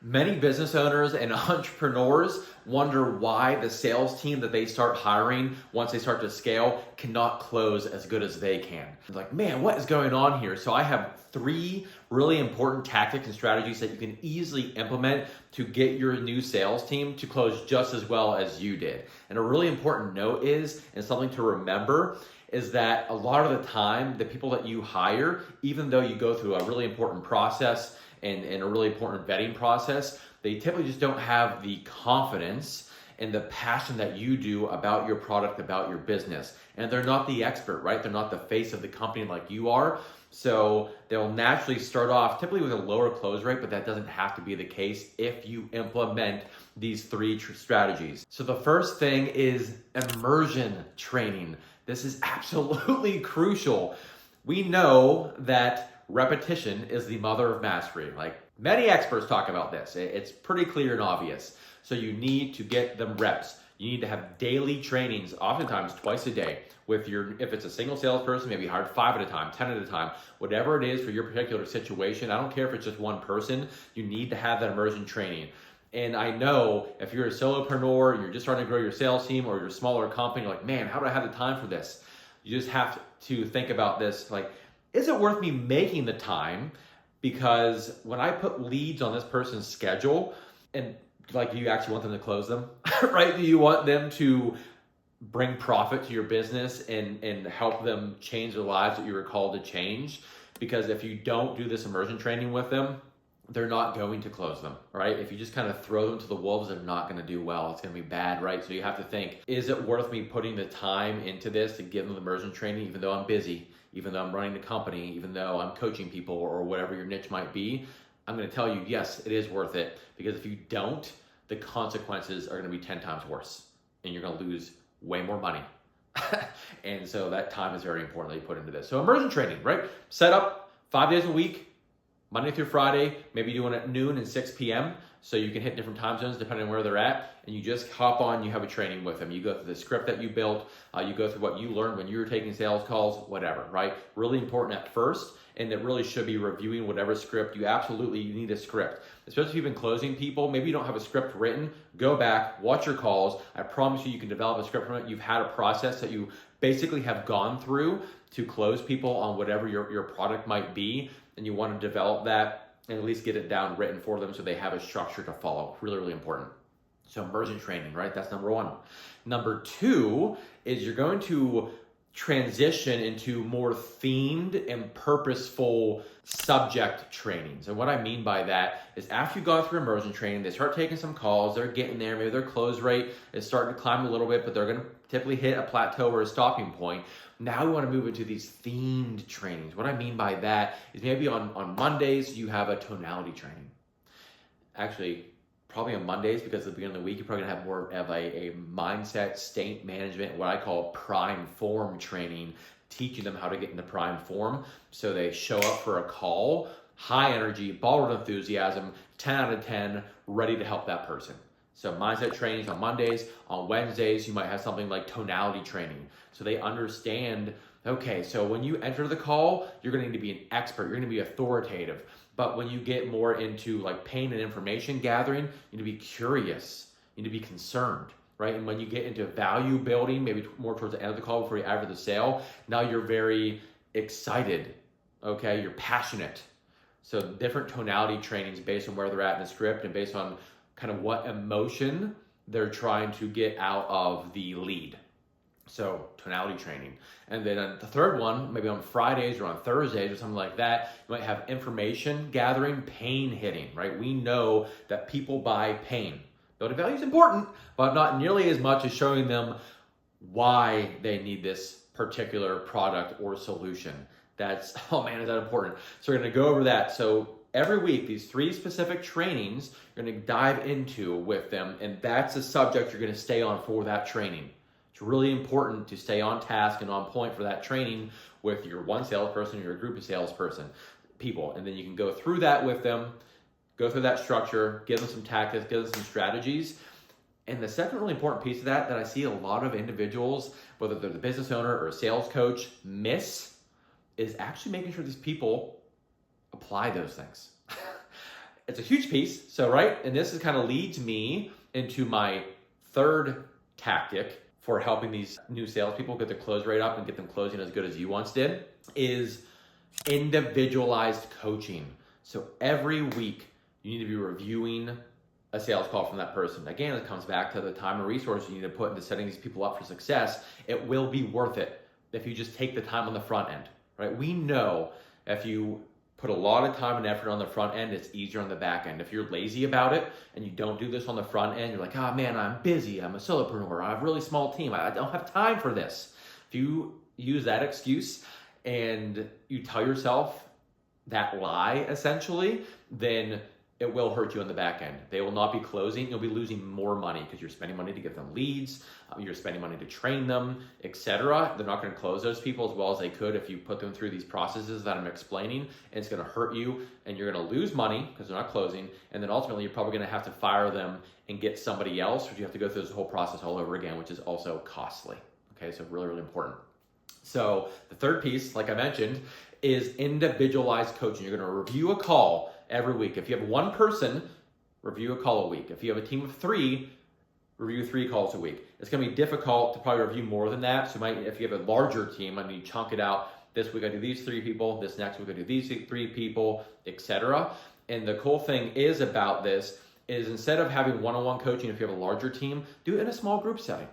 Many business owners and entrepreneurs wonder why the sales team that they start hiring once they start to scale cannot close as good as they can. It's like, man, what is going on here? So I have 3 really important tactics and strategies that you can easily implement to get your new sales team to close just as well as you did. And a really important note is, and something to remember, is that a lot of the time, the people that you hire, even though you go through a really important process and a really important vetting process, they typically just don't have the confidence and the passion that you do about your product, about your business. And they're not the expert, right? They're not the face of the company like you are. So they'll naturally start off typically with a lower close rate, but that doesn't have to be the case if you implement these 3 strategies. So the first thing is immersion training. This is absolutely crucial. We know that repetition is the mother of mastery. Like, many experts talk about this. It's pretty clear and obvious. So you need to get them reps. You need to have daily trainings, oftentimes twice a day, with if it's a single salesperson, maybe hired 5 at a time, 10 at a time, whatever it is for your particular situation. I don't care if it's just one person, you need to have that immersion training. And I know if you're a solopreneur, you're just starting to grow your sales team, or you're a smaller company, you're like, man, how do I have the time for this? You just have to think about this, like, is it worth me making the time? Because when I put leads on this person's schedule, and like, do you actually want them to close them? Right? Do you want them to bring profit to your business and help them change the lives that you were called to change? Because if you don't do this immersion training with them, they're not going to close them, right? If you just kind of throw them to the wolves, they're not going to do well. It's going to be bad, right? So you have to think, is it worth me putting the time into this to give them the immersion training, even though I'm busy, even though I'm running the company, even though I'm coaching people, or whatever your niche might be? I'm going to tell you, yes, it is worth it. Because if you don't, the consequences are going to be 10 times worse, and you're going to lose way more money. And so that time is very important that you put into this. So immersion training, right? Set up 5 days a week, Monday through Friday, maybe doing it at noon and 6 p.m. so you can hit different time zones depending on where they're at, and you just hop on, you have a training with them. You go through the script that you built, you go through what you learned when you were taking sales calls, whatever, right? Really important at first, and it really should be reviewing whatever script. You need a script. Especially if you've been closing people, maybe you don't have a script written, go back, watch your calls. I promise you can develop a script from it. You've had a process that you basically have gone through to close people on whatever your product might be, and you want to develop that and at least get it down written for them so they have a structure to follow. Really, really important. So immersion training, right? That's number 1. Number 2 is you're going to transition into more themed and purposeful subject trainings. And what I mean by that is, after you've gone through immersion training, they start taking some calls, they're getting there, maybe their close rate is starting to climb a little bit, but they're going to typically hit a plateau or a stopping point. Now we want to move into these themed trainings. What I mean by that is, maybe on Mondays you have a tonality training. Actually, probably on Mondays, because at the beginning of the week, you're probably gonna have more of a mindset, state management, what I call prime form training, teaching them how to get into prime form so they show up for a call, high energy, ball of enthusiasm, 10 out of 10, ready to help that person. So mindset trainings on Mondays. On Wednesdays, you might have something like tonality training. So they understand, okay, so when you enter the call, you're gonna need to be an expert, you're gonna be authoritative. But when you get more into like pain and information gathering, you need to be curious, you need to be concerned, right? And when you get into value building, maybe more towards the end of the call before you add the sale, now you're very excited, okay? You're passionate. So different tonality trainings based on where they're at in the script and based on kind of what emotion they're trying to get out of the lead. So tonality training. And then the third one, maybe on Fridays or on Thursdays or something like that, you might have information gathering, pain hitting, right? We know that people buy pain. Building value is important, but not nearly as much as showing them why they need this particular product or solution. That's, oh man, is that important? So we're gonna go over that. So every week, these 3 specific trainings you're gonna dive into with them, and that's the subject you're gonna stay on for that training. It's really important to stay on task and on point for that training with your one salesperson or your group of salesperson people. And then you can go through that with them, go through that structure, give them some tactics, give them some strategies. And the second really important piece of that I see a lot of individuals, whether they're the business owner or a sales coach, miss is actually making sure these people apply those things. it's a huge piece. So, right, and this is kind of leads me into my third tactic for helping these new salespeople get their close rate up and get them closing as good as you once did, is individualized coaching. So every week you need to be reviewing a sales call from that person. Again, it comes back to the time and resources you need to put into setting these people up for success. It will be worth it if you just take the time on the front end, right? We know if you put a lot of time and effort on the front end, it's easier on the back end. If you're lazy about it and you don't do this on the front end, you're like, oh man, I'm busy, I'm a solopreneur, I have a really small team, I don't have time for this. If you use that excuse and you tell yourself that lie, essentially, then it will hurt you on the back end. They will not be closing. You'll be losing more money because you're spending money to get them leads. You're spending money to train them, etc. They're not going to close those people as well as they could if you put them through these processes that I'm explaining. And it's going to hurt you, and you're going to lose money because they're not closing. And then ultimately, you're probably going to have to fire them and get somebody else, which you have to go through this whole process all over again, which is also costly. Okay, so really, really important. So the third piece, like I mentioned, is individualized coaching. You're going to review a call every week. If you have one person, review a call a week. If you have a team of 3, review 3 calls a week. It's going to be difficult to probably review more than that. So if you have a larger team, I mean, you chunk it out. This week I do these 3 people. This next week I do these 3 people, etc. And the cool thing is about this is instead of having one-on-one coaching, if you have a larger team, do it in a small group setting.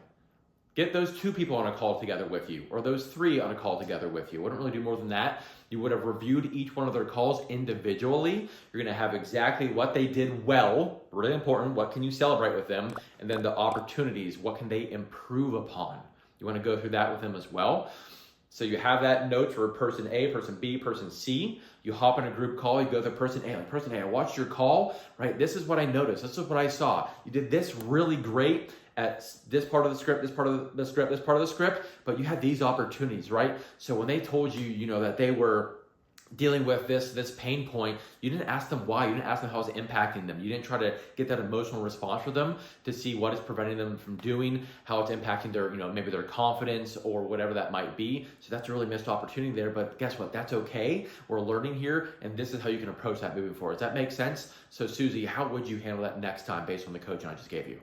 Get those 2 people on a call together with you, or those 3 on a call together with you. Wouldn't really do more than that. You would have reviewed each one of their calls individually. You're going to have exactly what they did well, really important, what can you celebrate with them, and then the opportunities, what can they improve upon. You want to go through that with them as well. So you have that notes for person A, person B, person C. You hop in a group call, you go to person A, like, person A, I watched your call, right? This is what I noticed. This is what I saw. You did this really great at this part of the script, this part of the script, this part of the script, but you had these opportunities, right? So when they told you, you know, that they were dealing with this pain point, you didn't ask them why. You didn't ask them how it's impacting them. You didn't try to get that emotional response for them to see what is preventing them from doing, how it's impacting their, you know, maybe their confidence or whatever that might be. So that's a really missed opportunity there, but guess what? That's okay. We're learning here, and this is how you can approach that moving forward. Does that make sense? So Susie, how would you handle that next time based on the coaching I just gave you?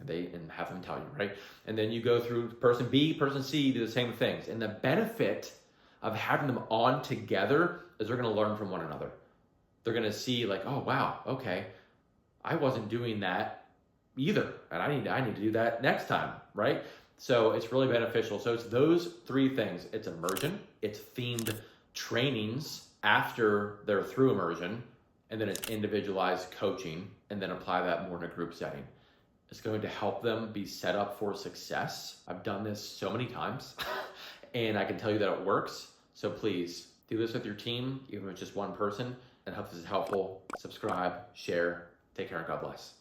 And have them tell you, right? And then you go through person B, person C, do the same things. And the benefit of having them on together is they're going to learn from one another. They're going to see like, oh, wow, okay, I wasn't doing that either. And I need to do that next time, right? So it's really beneficial. So it's those 3 things. It's immersion, it's themed trainings after they're through immersion, and then it's individualized coaching, and then apply that more in a group setting. It's going to help them be set up for success. I've done this so many times and I can tell you that it works. So please do this with your team, even if it's just one person, and hope this is helpful. Subscribe, share, take care, and God bless.